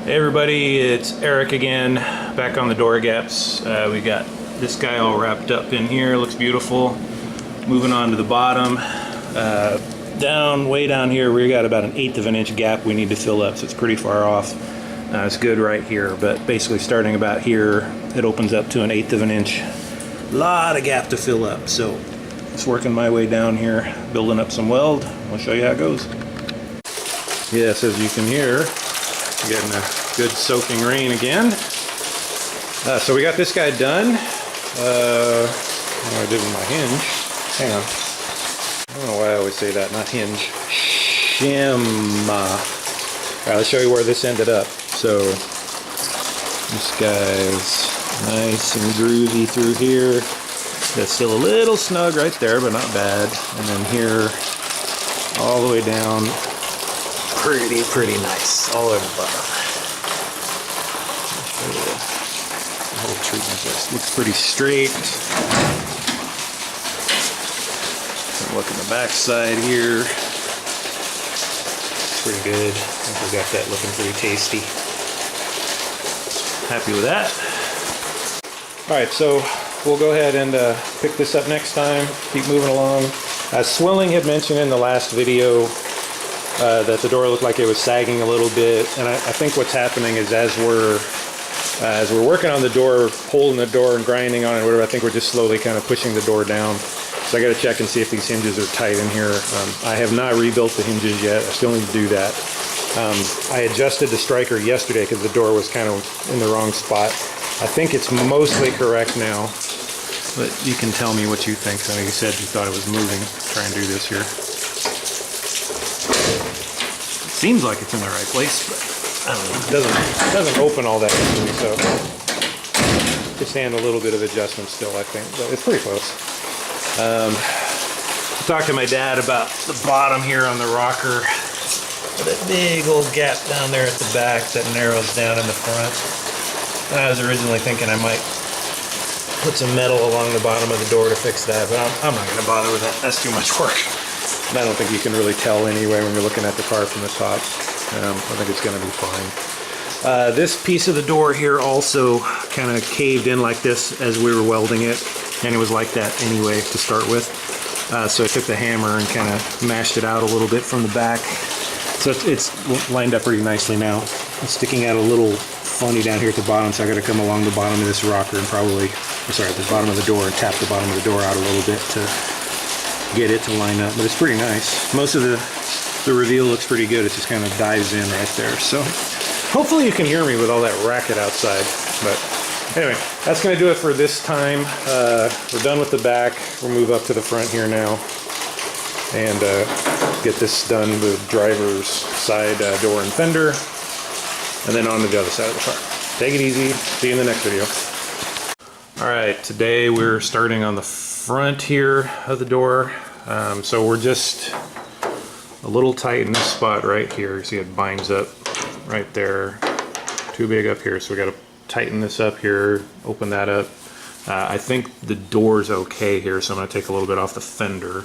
Hey everybody, it's Eric again, back on the door gaps. We got this guy all wrapped up in here, looks beautiful. Moving on to the bottom. Way down here, we got about an 1/8 of an inch gap we need to fill up, so it's pretty far off. It's good right here, but basically starting about here, it opens up to an 1/8 of an inch. A lot of gap to fill up, so just working my way down here, building up some weld. I'll show you how it goes. Yes, as you can hear, getting a good soaking rain again. So we got this guy done. What I did with my hinge. Hang on. I don't know why I always say that, not hinge. Shim. Alright, let's show you where this ended up. So this guy's nice and groovy through here. That's still a little snug right there, but not bad. And then here, all the way down. Pretty nice all over the bottom. Show you the whole treatment. This looks pretty straight. Look in the back side here. Pretty good. I think we got that looking pretty tasty. Happy with that. Alright, so we'll go ahead and pick this up next time. Keep moving along. Swilling had mentioned in the last video that the door looked like it was sagging a little bit, and I think what's happening is as we're working on the door, holding the door and grinding on it, whatever, I think we're just slowly kind of pushing the door down. So I got to check and see if these hinges are tight in here. I have not rebuilt the hinges yet. I still need to do that. I adjusted the striker yesterday because the door was kind of in the wrong spot. I think it's mostly correct now, but you can tell me what you think. I know you said you thought it was moving. Try and do this here. Seems like it's in the right place, but I don't know. It doesn't open all that easily, so just stand a little bit of adjustment still, I think, but it's pretty close. I talked to my dad about the bottom here on the rocker. That big old gap down there at the back that narrows down in the front. And I was originally thinking I might put some metal along the bottom of the door to fix that, but I'm not going to bother with that. That's too much work. I don't think you can really tell anyway when you're looking at the car from the top. I think it's going to be fine. This piece of the door here also kind of caved in like this as we were welding it, and it was like that anyway to start with. So I took the hammer and kind of mashed it out a little bit from the back. So it's lined up pretty nicely now. It's sticking out a little funny down here at the bottom, so I got to come along the bottom of this rocker and probably, the bottom of the door, and tap the bottom of the door out a little bit to get it to line up, but it's pretty nice. Most of the reveal looks pretty good. It just kind of dives in right there. So hopefully you can hear me with all that racket outside. But anyway, that's going to do it for this time. We're done with the back. We'll move up to the front here now and get this done with driver's side door and fender, and then on to the other side of the car. Take it easy. See you in the next video. All right, today we're starting on the front here of the door. So we're just a little tight in this spot right here. See, it binds up right there. Too big up here, so we got to tighten this up here, open that up. I think the door's okay here, so I'm going to take a little bit off the fender.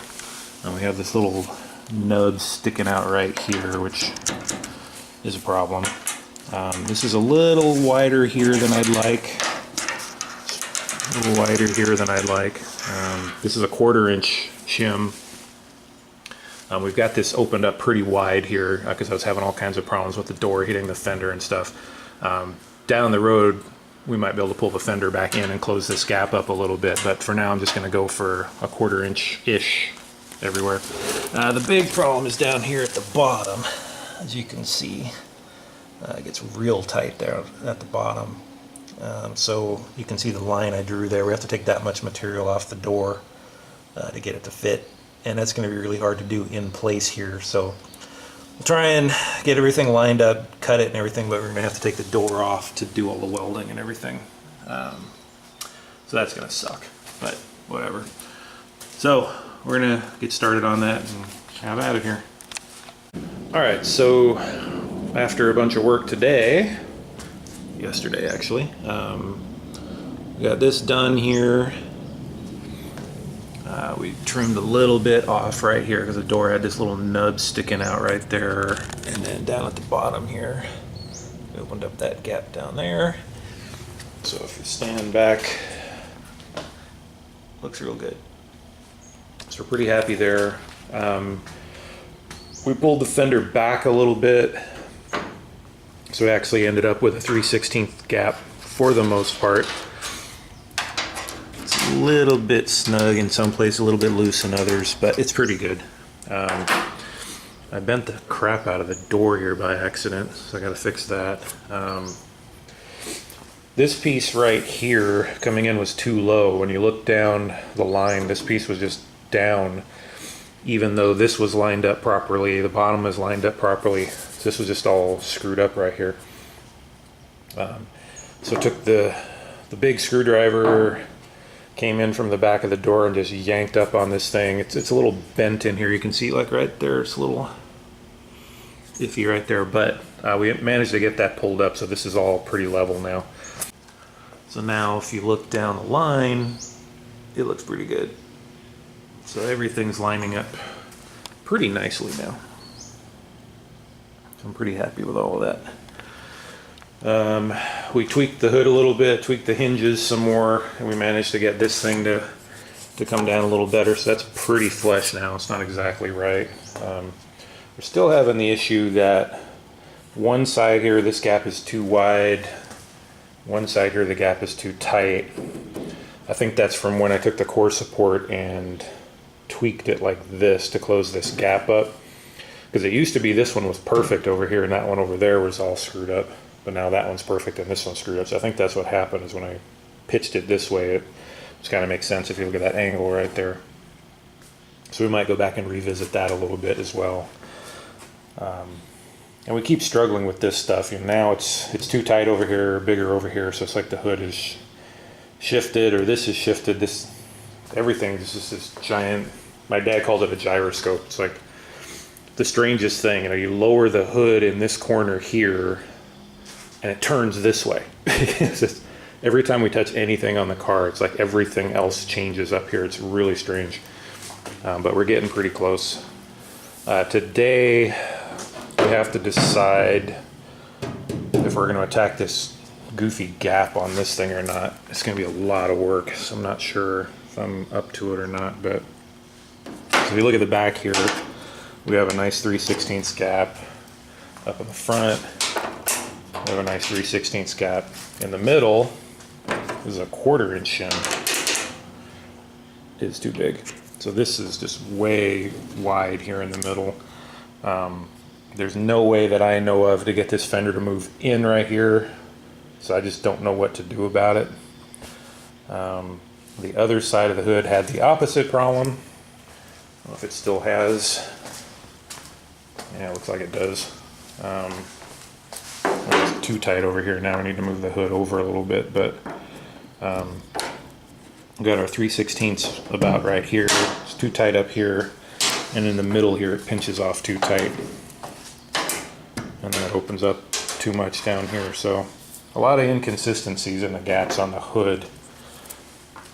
And we have this little nub sticking out right here, which is a problem. This is a little wider here than I'd like. A little wider here than I'd like. This is a 1/4 inch shim. We've got this opened up pretty wide here because I was having all kinds of problems with the door hitting the fender and stuff. Down the road, we might be able to pull the fender back in and close this gap up a little bit, but for now I'm just going to go for a 1/4 inch-ish everywhere. The big problem is down here at the bottom. As you can see, it gets real tight there at the bottom. So you can see the line I drew there. We have to take that much material off the door to get it to fit, and that's going to be really hard to do in place here. So we'll try and get everything lined up, cut it and everything, but we're going to have to take the door off to do all the welding and everything. So that's going to suck, but whatever. So we're going to get started on that and have at it here. Alright, so after a bunch of work today, yesterday actually, we got this done here. We trimmed a little bit off right here because the door had this little nub sticking out right there, and then down at the bottom here Opened up that gap down there. So if you stand back, looks real good. So we're pretty happy there. We pulled the fender back a little bit, so we actually ended up with a 3/16 gap for the most part. It's a little bit snug in some places, a little bit loose in others, but it's pretty good. I bent the crap out of the door here by accident, so I gotta fix that. This piece right here coming in was too low. When you look down the line, this piece was just down, even though this was lined up properly. The bottom is lined up properly. This was just all screwed up right here. So took the big screwdriver, came in from the back of the door and just yanked up on this thing. It's a little bent in here. You can see like right there, it's a little iffy right there, but we managed to get that pulled up, so this is all pretty level now. So now if you look down the line, it looks pretty good. So everything's lining up pretty nicely now. So I'm pretty happy with all of that. We tweaked the hood a little bit, tweaked the hinges some more, and we managed to get this thing to come down a little better. So that's pretty flush now. It's not exactly right. We're still having the issue that one side here, this gap is too wide. One side here, the gap is too tight. I think that's from when I took the core support and tweaked it like this to close this gap up. Because it used to be this one was perfect over here and that one over there was all screwed up. But now that one's perfect and this one's screwed up. So I think that's what happened, is when I pitched it this way, it just kind of makes sense if you look at that angle right there. So we might go back and revisit that a little bit as well. And we keep struggling with this stuff. You know, now it's too tight over here, bigger over here, so it's like the hood is shifted, or this is shifted. Everything is just this giant. My dad called it a gyroscope. It's like the strangest thing. You know, you lower the hood in this corner here, and it turns this way. It's just, every time we touch anything on the car, it's like everything else changes up here. It's really strange, but we're getting pretty close. Today, we have to decide if we're going to attack this goofy gap on this thing or not. It's going to be a lot of work, so I'm not sure if I'm up to it or not. But so if you look at the back here, we have a nice 3/16 gap up in the front. We have a nice 3/16 gap in the middle. This is a 1/4 inch shim. It's too big. So this is just way wide here in the middle. There's no way that I know of to get this fender to move in right here, so I just don't know what to do about it. The other side of the hood had the opposite problem. I don't know if it still has. Yeah, it looks like it does. It's too tight over here now. I need to move the hood over a little bit, but we've got our 3/16 about right here. It's too tight up here, and in the middle here it pinches off too tight. And then it opens up too much down here. So a lot of inconsistencies in the gaps on the hood.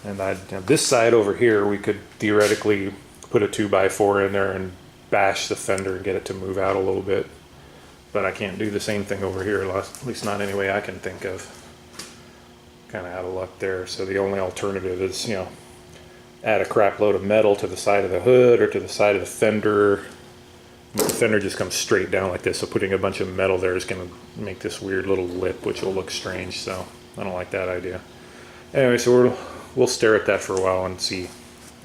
And this side over here, we could theoretically put a 2x4 in there and bash the fender and get it to move out a little bit. But I can't do the same thing over here, at least not any way I can think of. Kind of out of luck there. So the only alternative is, you know, add a crap load of metal to the side of the hood or to the side of the fender. The fender just comes straight down like this, so putting a bunch of metal there is going to make this weird little lip, which will look strange, so I don't like that idea. Anyway, so we'll stare at that for a while and see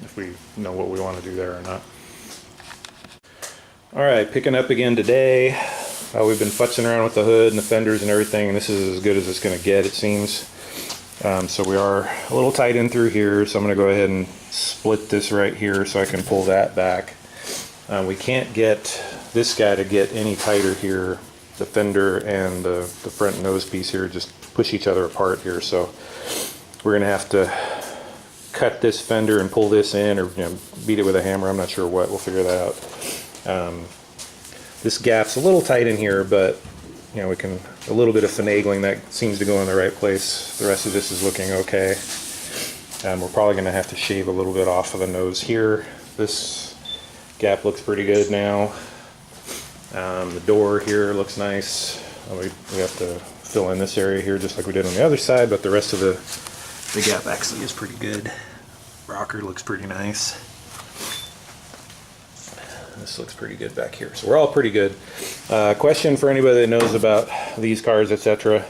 if we know what we want to do there or not. Alright, picking up again today. We've been futzing around with the hood and the fenders and everything, and this is as good as it's going to get, it seems. So we are a little tight in through here, so I'm going to go ahead and split this right here so I can pull that back. We can't get this guy to get any tighter here. The fender and the front nose piece here just push each other apart here, so we're going to have to cut this fender and pull this in, or beat it with a hammer. I'm not sure what. We'll figure that out. This gap's a little tight in here, but we can, a little bit of finagling that seems to go in the right place. The rest of this is looking okay. We're probably going to have to shave a little bit off of the nose here. This gap looks pretty good now. The door here looks nice. We have to fill in this area here just like we did on the other side, but the rest of the gap actually is pretty good. Rocker looks pretty nice. This looks pretty good back here. So we're all pretty good. Question for anybody that knows about these cars, etc.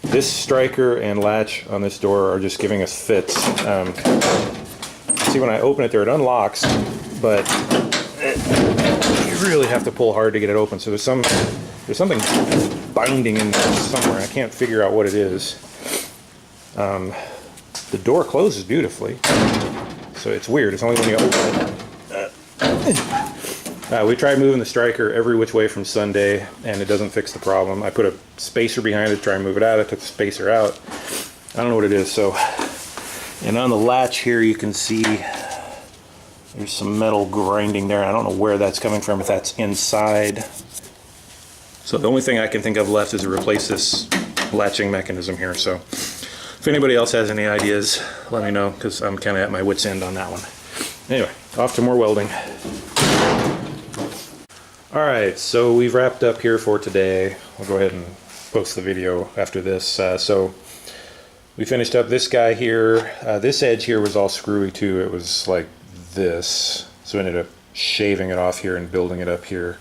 This striker and latch on this door are just giving us fits. See, when I open it there, it unlocks, but you really have to pull hard to get it open. So there's something binding in there somewhere. I can't figure out what it is. The door closes beautifully, so it's weird. It's only when you open it. We tried moving the striker every which way from Sunday, and it doesn't fix the problem. I put a spacer behind it to try and move it out. I took the spacer out. I don't know what it is. So, and on the latch here, you can see there's some metal grinding there. I don't know where that's coming from, if that's inside. So the only thing I can think of left is to replace this latching mechanism here. So if anybody else has any ideas, let me know, because I'm kind of at my wit's end on that one. Anyway, off to more welding. Alright, so we've wrapped up here for today. I'll go ahead and post the video after this. So we finished up this guy here. This edge here was all screwy too. It was like this. So we ended up shaving it off here and building it up here.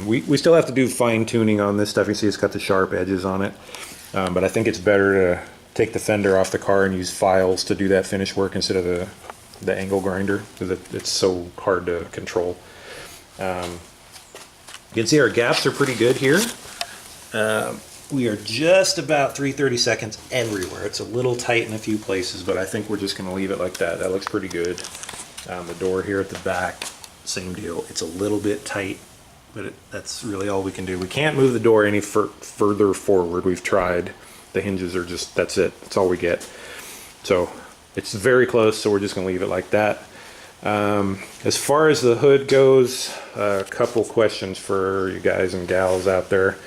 We still have to do fine tuning on this stuff. You see it's got the sharp edges on it. But I think it's better to take the fender off the car and use files to do that finish work instead of the angle grinder, because it's so hard to control. You can see our gaps are pretty good here. We are just about 3/32 everywhere. It's a little tight in a few places, but I think we're just going to leave it like that. That looks pretty good. The door here at the back, same deal. It's a little bit tight, but that's really all we can do. We can't move the door any further forward. We've tried. The hinges are just, that's it. That's all we get. So it's very close, so we're just going to leave it like that. As far as the hood goes, a couple questions for you guys and gals out there.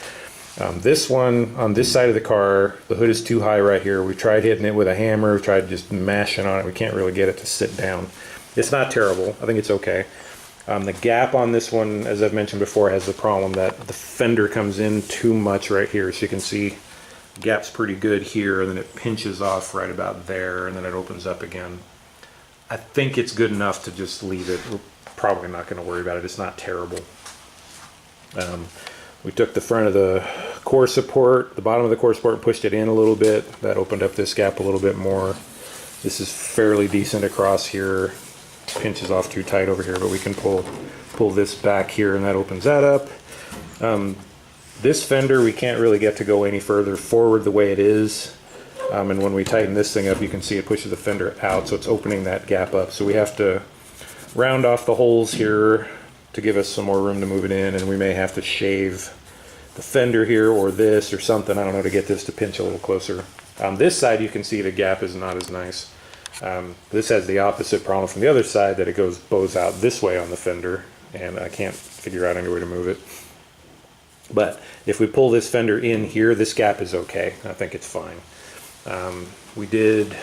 This one, on this side of the car, the hood is too high right here. We tried hitting it with a hammer, we tried just mashing on it. We can't really get it to sit down. It's not terrible. I think it's okay. The gap on this one, as I've mentioned before, has the problem that the fender comes in too much right here. So you can see the gap's pretty good here, and then it pinches off right about there, and then it opens up again. I think it's good enough to just leave it. We're probably not going to worry about it. It's not terrible. We took the front of the core support, the bottom of the core support, and pushed it in a little bit. That opened up this gap a little bit more. This is fairly decent across here. Pinches off too tight over here, but we can pull this back here, and that opens that up. This fender we can't really get to go any further forward the way it is. And when we tighten this thing up, you can see it pushes the fender out, so it's opening that gap up. So we have to round off the holes here to give us some more room to move it in, and we may have to shave the fender here or this or something, I don't know, to get this to pinch a little closer. This side you can see the gap is not as nice. This has the opposite problem from the other side, that it bows out this way on the fender, and I can't figure out any way to move it. But if we pull this fender in here, this gap is okay. I think it's fine. We did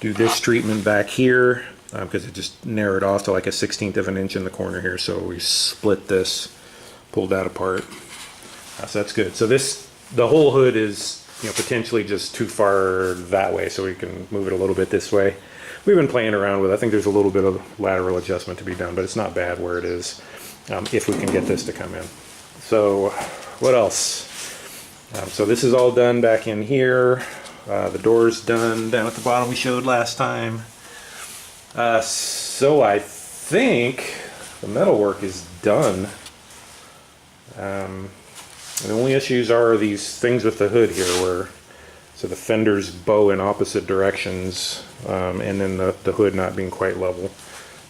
do this treatment back here because it just narrowed off to like 1/16 of an inch in the corner here. So we split this, pulled that apart. So that's good. So the whole hood is, potentially just too far that way, so we can move it a little bit this way. We've been playing around with it. I think there's a little bit of lateral adjustment to be done, but it's not bad where it is, if we can get this to come in. So what else? So this is all done back in here. The door's done down at the bottom we showed last time. So I think the metal work is done. The only issues are these things with the hood here, so the fenders bow in opposite directions, and then the hood not being quite level.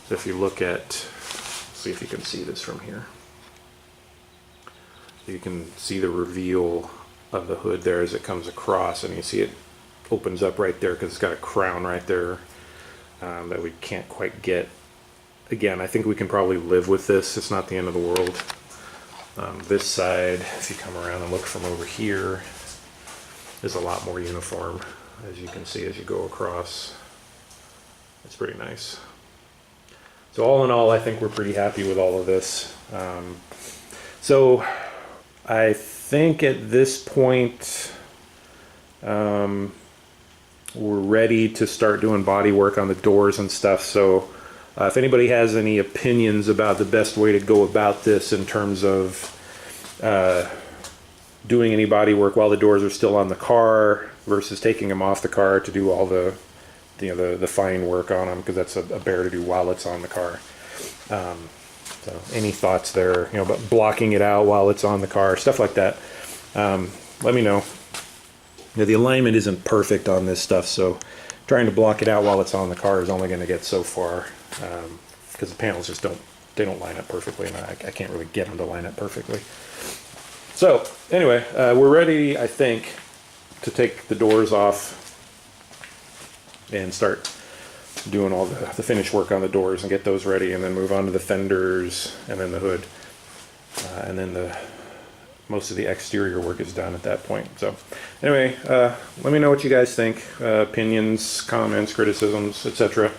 So if you look at, see if you can see this from here. You can see the reveal of the hood there as it comes across, and you see it opens up right there because it's got a crown right there that we can't quite get. Again, I think we can probably live with this. It's not the end of the world. This side, if you come around and look from over here, is a lot more uniform, as you can see as you go across. It's pretty nice. So all in all, I think we're pretty happy with all of this. So I think at this point we're ready to start doing body work on the doors and stuff. So if anybody has any opinions about the best way to go about this in terms of doing any body work while the doors are still on the car versus taking them off the car to do all the the fine work on them, because that's a bear to do while it's on the car. So any thoughts there, about blocking it out while it's on the car, stuff like that. Let me know. The alignment isn't perfect on this stuff, so trying to block it out while it's on the car is only going to get so far, because the panels just don't line up perfectly, and I can't really get them to line up perfectly. So anyway, we're ready, I think, to take the doors off and start doing all the finish work on the doors and get those ready, and then move on to the fenders and then the hood, and then most of the exterior work is done at that point. So anyway, let me know what you guys think, opinions, comments, criticisms, etc.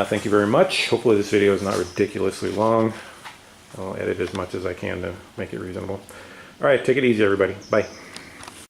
Thank you very much. Hopefully this video is not ridiculously long. I'll edit as much as I can to make it reasonable. All right, take it easy, everybody. Bye.